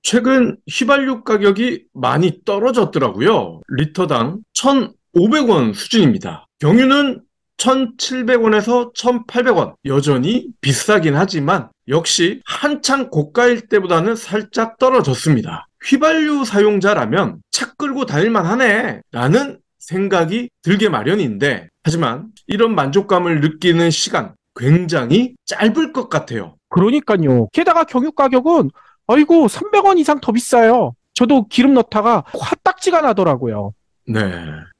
최근 휘발유 가격이 많이 떨어졌더라고요. 리터당 1,500원 수준입니다. 경유는 1,700원에서 1,800원. 여전히 비싸긴 하지만 역시 한창 고가일 때보다는 살짝 떨어졌습니다. 휘발유 사용자라면 차 끌고 다닐만 하네 라는 생각이 들게 마련인데, 하지만 이런 만족감을 느끼는 시간 굉장히 짧을 것 같아요. 그러니까요. 게다가 경유 가격은 아이고 300원 이상 더 비싸요. 저도 기름 넣다가 화딱지가 나더라고요. 네.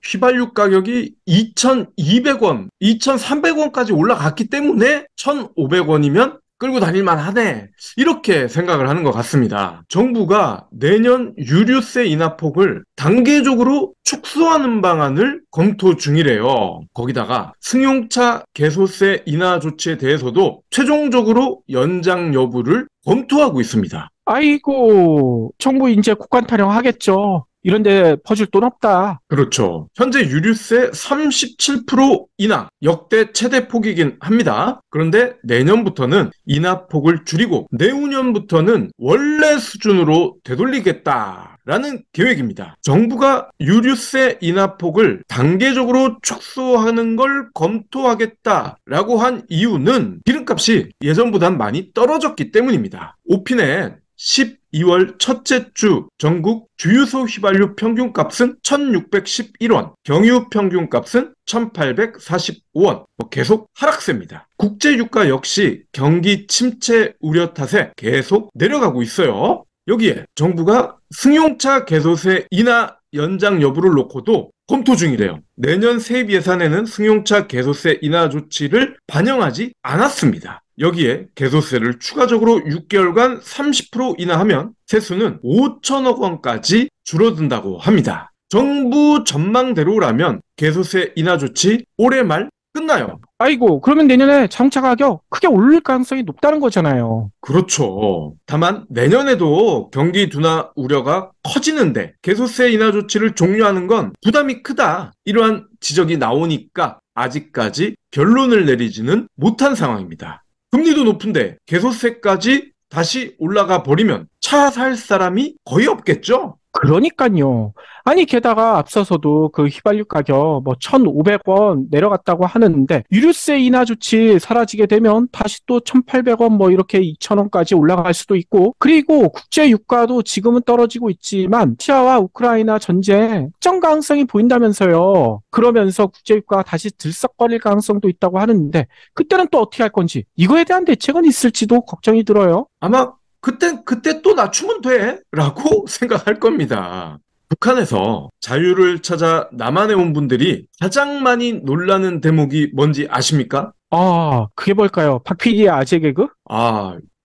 휘발유 가격이 2,200원, 2,300원까지 올라갔기 때문에 1,500원이면 끌고 다닐만 하네. 이렇게 생각을 하는 것 같습니다. 정부가 내년 유류세 인하폭을 단계적으로 축소하는 방안을 검토 중이래요. 거기다가 승용차 개소세 인하 조치에 대해서도 최종적으로 연장 여부를 검토하고 있습니다. 아이고 정부 이제 국간 타령하겠죠. 이런데 퍼줄 돈 없다. 그렇죠. 현재 유류세 37% 인하, 역대 최대 폭이긴 합니다. 그런데 내년부터는 인하폭을 줄이고 내후년부터는 원래 수준으로 되돌리겠다라는 계획입니다. 정부가 유류세 인하폭을 단계적으로 축소하는 걸 검토하겠다라고 한 이유는 기름값이 예전보단 많이 떨어졌기 때문입니다. 오피넷 12월 첫째 주 전국 주유소 휘발유 평균값은 1,611원, 경유 평균값은 1,845원, 계속 하락세입니다. 국제유가 역시 경기 침체 우려 탓에 계속 내려가고 있어요. 여기에 정부가 승용차 개소세 인하 연장 여부를 놓고도 검토 중이래요. 내년 세입 예산에는 승용차 개소세 인하 조치를 반영하지 않았습니다. 여기에 개소세를 추가적으로 6개월간 30% 인하하면 세수는 5천억 원까지 줄어든다고 합니다. 정부 전망대로라면 개소세 인하 조치 올해 말 끝나요. 아이고 그러면 내년에 자동차 가격 크게 오를 가능성이 높다는 거잖아요. 그렇죠. 다만 내년에도 경기 둔화 우려가 커지는데 개소세 인하 조치를 종료하는 건 부담이 크다. 이러한 지적이 나오니까 아직까지 결론을 내리지는 못한 상황입니다. 금리도 높은데 개소세까지 다시 올라가 버리면 차 살 사람이 거의 없겠죠? 그러니까요. 아니 게다가 앞서서도 그 휘발유 가격 뭐 1,500원 내려갔다고 하는데 유류세 인하 조치 사라지게 되면 다시 또 1,800원 뭐 이렇게 2,000원까지 올라갈 수도 있고, 그리고 국제 유가도 지금은 떨어지고 있지만 러시아와 우크라이나 전쟁 확전 가능성이 보인다면서요. 그러면서 국제 유가가 다시 들썩거릴 가능성도 있다고 하는데 그때는 또 어떻게 할 건지, 이거에 대한 대책은 있을지도 걱정이 들어요. 아마 그때 또 낮추면 돼 라고 생각할 겁니다. 북한에서 자유를 찾아 남한에 온 분들이 가장 많이 놀라는 대목이 뭔지 아십니까? 아, 그게 뭘까요? 박 PD의 아재 개그?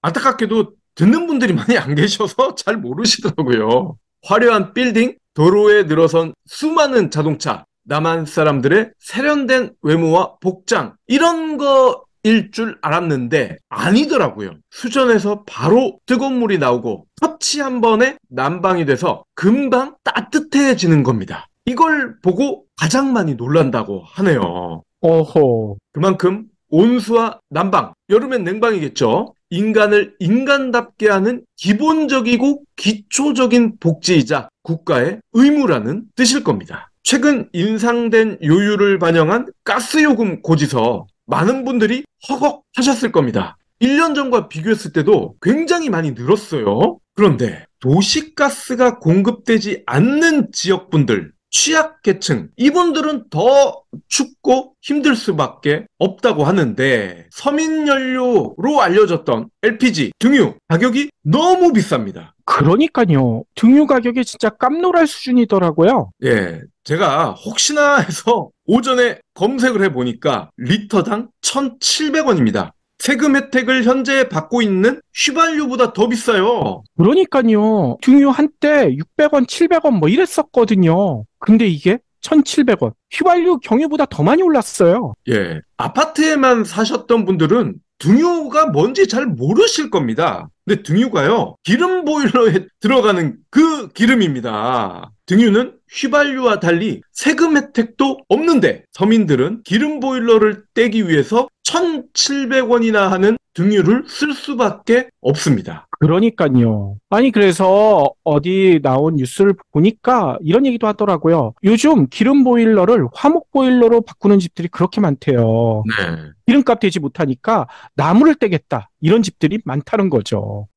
안타깝게도 듣는 분들이 많이 안 계셔서 잘 모르시더라고요. 화려한 빌딩, 도로에 늘어선 수많은 자동차, 남한 사람들의 세련된 외모와 복장, 이런 거일 줄 알았는데 아니더라고요. 수전에서 바로 뜨거운 물이 나오고 터치 한 번에 난방이 돼서 금방 따뜻해지는 겁니다. 이걸 보고 가장 많이 놀란다고 하네요. 어허. 그만큼 온수와 난방, 여름엔 냉방이겠죠. 인간을 인간답게 하는 기본적이고 기초적인 복지이자 국가의 의무라는 뜻일 겁니다. 최근 인상된 요율을 반영한 가스요금 고지서, 많은 분들이 허걱 하셨을 겁니다. 1년 전과 비교했을 때도 굉장히 많이 늘었어요. 그런데 도시가스가 공급되지 않는 지역분들, 취약계층, 이분들은 더 춥고 힘들 수밖에 없다고 하는데, 서민연료로 알려졌던 LPG, 등유 가격이 너무 비쌉니다. 그러니까요. 등유 가격이 진짜 깜놀할 수준이더라고요. 예, 제가 혹시나 해서 오전에 검색을 해보니까 리터당 1,700원입니다. 세금 혜택을 현재 받고 있는 휘발유보다 더 비싸요. 그러니까요. 등유 한때 600원, 700원 뭐 이랬었거든요. 근데 이게 1,700원. 휘발유 경유보다 더 많이 올랐어요. 예, 아파트에만 사셨던 분들은 등유가 뭔지 잘 모르실 겁니다. 근데 등유가요, 기름 보일러에 들어가는 그 기름입니다. 등유는 휘발유와 달리 세금 혜택도 없는데 서민들은 기름 보일러를 떼기 위해서 1,700원이나 하는 등유를 쓸 수밖에 없습니다. 그러니까요. 아니, 그래서 어디 나온 뉴스를 보니까 이런 얘기도 하더라고요. 요즘 기름 보일러를 화목 보일러로 바꾸는 집들이 그렇게 많대요. 네. 기름값 대지 못하니까 나무를 떼겠다. 이런 집들이 많다는 거죠.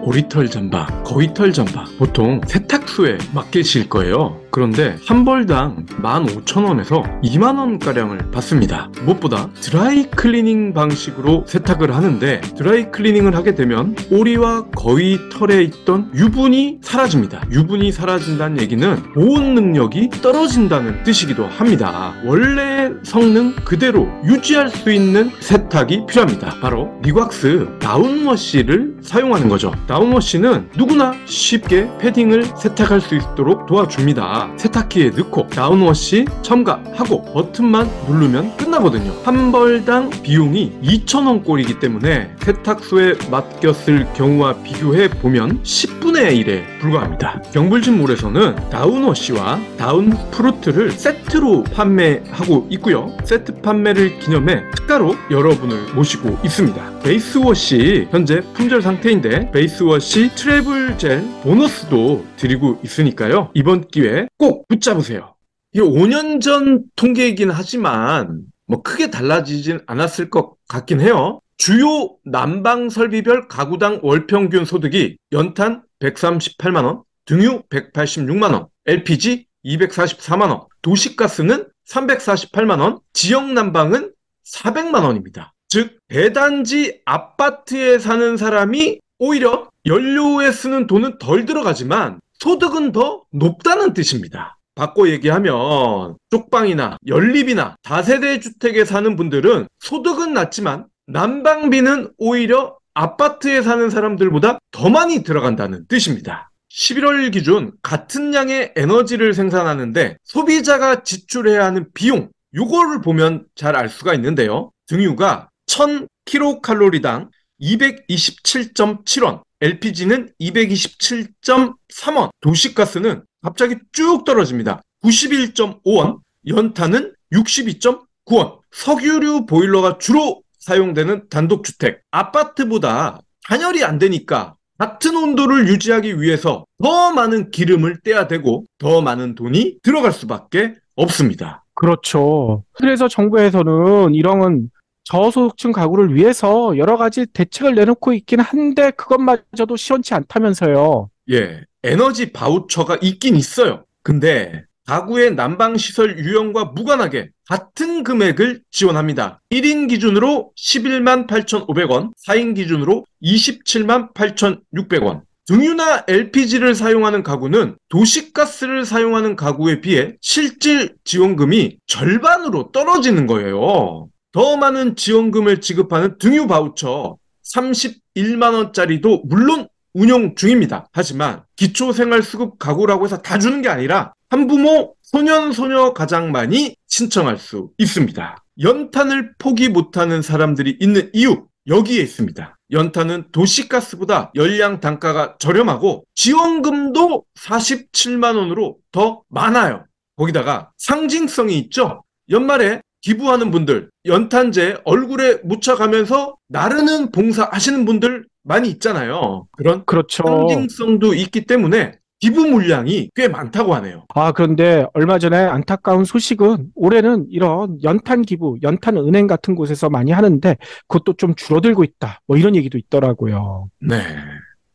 오리털 잠바, 거위털 잠바 보통 세탁소에 맡기실 거예요. 그런데 한 벌당 15,000원에서 20,000원가량을 받습니다. 무엇보다 드라이 클리닝 방식으로 세탁을 하는데 드라이 클리닝을 하게 되면 오리와 거위털에 있던 유분이 사라집니다. 유분이 사라진다는 얘기는 보온 능력이 떨어진다는 뜻이기도 합니다. 원래 성능 그대로 유지할 수 있는 세탁이 필요합니다. 바로 니곽스 다운워시를 사용하는 거죠. 다운워시는 누구나 쉽게 패딩을 세탁할 수 있도록 도와줍니다. 세탁기에 넣고 다운워시 첨가하고 버튼만 누르면 끝나거든요. 한 벌당 비용이 2,000원 꼴이기 때문에 세탁소에 맡겼을 경우와 비교해 보면 10분의 1에 불과합니다. 경불진몰에서는 다운워시와 다운프루트를 세트로 판매하고 있고요. 세트 판매를 기념해 특가로 여러분을 모시고 있습니다. 베이스워시 현재 품절 상태인데 베이스워시 트래블 젤 보너스도 드리고 있으니까요. 이번 기회에 꼭 붙잡으세요. 이게 5년 전 통계이긴 하지만 뭐 크게 달라지진 않았을 것 같긴 해요. 주요 난방 설비별 가구당 월평균 소득이 연탄 138만원, 등유 186만원, LPG 244만원, 도시가스는 348만원, 지역난방은 400만원입니다. 즉 대단지 아파트에 사는 사람이 오히려 연료에 쓰는 돈은 덜 들어가지만 소득은 더 높다는 뜻입니다. 바꿔 얘기하면 쪽방이나 연립이나 다세대 주택에 사는 분들은 소득은 낮지만 난방비는 오히려 아파트에 사는 사람들보다 더 많이 들어간다는 뜻입니다. 11월 기준 같은 양의 에너지를 생산하는데 소비자가 지출해야 하는 비용, 요거를 보면 잘 알 수가 있는데요. 등유가 1000kcal당 227.7원, LPG는 227.3원, 도시가스는 갑자기 쭉 떨어집니다. 91.5원, 연탄은 62.9원, 석유류 보일러가 주로 사용되는 단독주택, 아파트보다 단열이 안 되니까 같은 온도를 유지하기 위해서 더 많은 기름을 떼야 되고 더 많은 돈이 들어갈 수밖에 없습니다. 그렇죠. 그래서 정부에서는 이런 저소득층 가구를 위해서 여러 가지 대책을 내놓고 있긴 한데 그것마저도 시원치 않다면서요. 예, 에너지 바우처가 있긴 있어요. 근데 가구의 난방시설 유형과 무관하게 같은 금액을 지원합니다. 1인 기준으로 11만 8,500원, 4인 기준으로 27만 8,600원. 등유나 LPG를 사용하는 가구는 도시가스를 사용하는 가구에 비해 실질 지원금이 절반으로 떨어지는 거예요. 더 많은 지원금을 지급하는 등유 바우처 31만원짜리도 물론 운용 중입니다. 하지만 기초생활수급 가구라고 해서 다 주는 게 아니라 한부모, 소년, 소녀 가장만이 신청할 수 있습니다. 연탄을 포기 못하는 사람들이 있는 이유, 여기에 있습니다. 연탄은 도시가스보다 열량 단가가 저렴하고 지원금도 47만원으로 더 많아요. 거기다가 상징성이 있죠. 연말에 기부하는 분들, 연탄재 얼굴에 묻혀가면서 나르는 봉사하시는 분들 많이 있잖아요. 그런 그렇죠. 상징성도 있기 때문에 기부 물량이 꽤 많다고 하네요. 그런데 얼마 전에 안타까운 소식은 올해는 이런 연탄 기부, 연탄 은행 같은 곳에서 많이 하는데 그것도 좀 줄어들고 있다. 뭐 이런 얘기도 있더라고요. 네.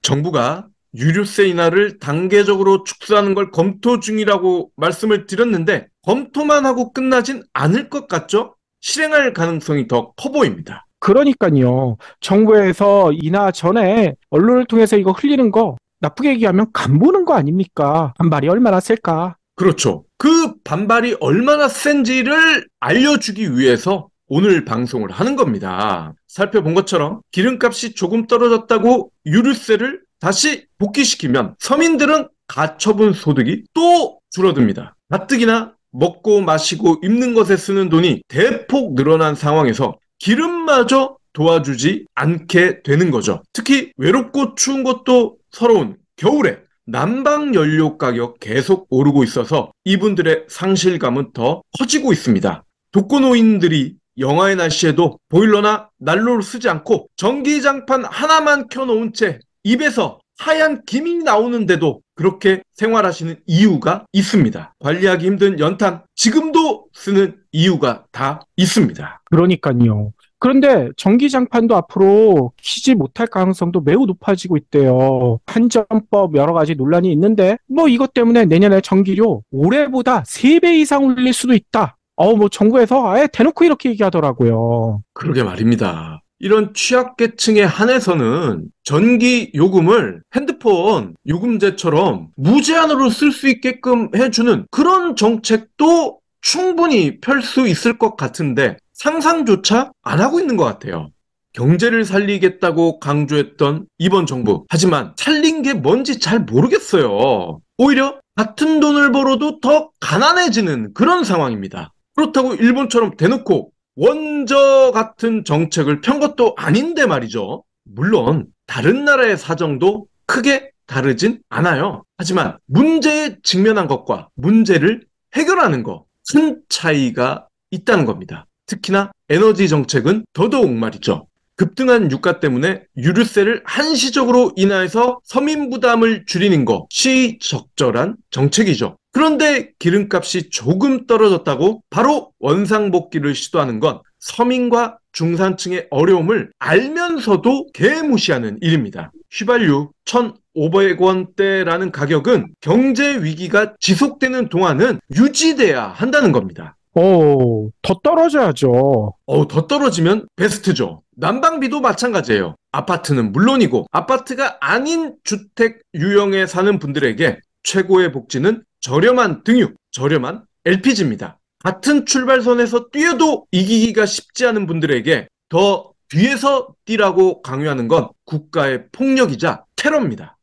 정부가 유류세 인하를 단계적으로 축소하는 걸 검토 중이라고 말씀을 드렸는데 검토만 하고 끝나진 않을 것 같죠? 실행할 가능성이 더 커 보입니다. 그러니까요. 정부에서 인하 전에 언론을 통해서 이거 흘리는 거 나쁘게 얘기하면 간보는 거 아닙니까? 반발이 얼마나 셀까? 그렇죠. 그 반발이 얼마나 센지를 알려주기 위해서 오늘 방송을 하는 겁니다. 살펴본 것처럼 기름값이 조금 떨어졌다고 유류세를 다시 복귀시키면 서민들은 가처분 소득이 또 줄어듭니다. 가뜩이나 먹고 마시고 입는 것에 쓰는 돈이 대폭 늘어난 상황에서 기름마저 도와주지 않게 되는 거죠. 특히 외롭고 추운 것도 서러운 겨울에 난방 연료 가격 계속 오르고 있어서 이분들의 상실감은 더 커지고 있습니다. 독거노인들이 영하의 날씨에도 보일러나 난로를 쓰지 않고 전기장판 하나만 켜놓은 채 입에서 하얀 김이 나오는데도 그렇게 생활하시는 이유가 있습니다. 관리하기 힘든 연탄, 지금도 쓰는 이유가 다 있습니다. 그러니까요. 그런데 전기장판도 앞으로 키지 못할 가능성도 매우 높아지고 있대요. 한전법 여러 가지 논란이 있는데 뭐 이것 때문에 내년에 전기료 올해보다 3배 이상 올릴 수도 있다. 뭐 정부에서 아예 대놓고 이렇게 얘기하더라고요. 그러게 말입니다. 이런 취약계층에 한해서는 전기 요금을 핸드폰 요금제처럼 무제한으로 쓸 수 있게끔 해주는 그런 정책도 충분히 펼 수 있을 것 같은데 상상조차 안 하고 있는 것 같아요. 경제를 살리겠다고 강조했던 이번 정부. 하지만 살린 게 뭔지 잘 모르겠어요. 오히려 같은 돈을 벌어도 더 가난해지는 그런 상황입니다. 그렇다고 일본처럼 대놓고 원저 같은 정책을 편 것도 아닌데 말이죠. 물론 다른 나라의 사정도 크게 다르진 않아요. 하지만 문제에 직면한 것과 문제를 해결하는 것, 큰 차이가 있다는 겁니다. 특히나 에너지 정책은 더더욱 말이죠. 급등한 유가 때문에 유류세를 한시적으로 인하해서 서민 부담을 줄이는 것이 적절한 정책이죠. 그런데 기름값이 조금 떨어졌다고 바로 원상복귀를 시도하는 건 서민과 중산층의 어려움을 알면서도 개무시하는 일입니다. 휘발유 1,500원대라는 가격은 경제 위기가 지속되는 동안은 유지돼야 한다는 겁니다. 더 떨어져야죠. 더 떨어지면 베스트죠. 난방비도 마찬가지예요. 아파트는 물론이고 아파트가 아닌 주택 유형에 사는 분들에게 최고의 복지는 저렴한 등유, 저렴한 LPG입니다. 같은 출발선에서 뛰어도 이기기가 쉽지 않은 분들에게 더 뒤에서 뛰라고 강요하는 건 국가의 폭력이자 테러입니다.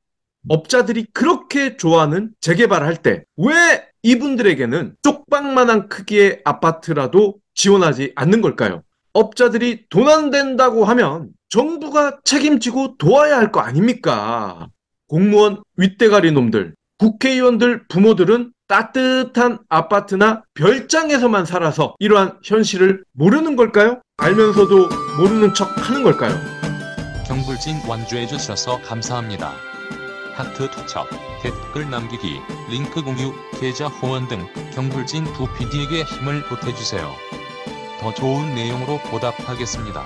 업자들이 그렇게 좋아하는 재개발할 때 왜 이분들에게는 쪽방만한 크기의 아파트라도 지원하지 않는 걸까요? 업자들이 돈 안 된다고 하면 정부가 책임지고 도와야 할 거 아닙니까? 공무원 윗대가리 놈들, 국회의원들 부모들은 따뜻한 아파트나 별장에서만 살아서 이러한 현실을 모르는 걸까요? 알면서도 모르는 척 하는 걸까요? 경불진 완주해 주셔서 감사합니다. 하트 투척, 댓글 남기기, 링크 공유, 계좌 후원 등 경불진 두 PD에게 힘을 보태주세요. 더 좋은 내용으로 보답하겠습니다.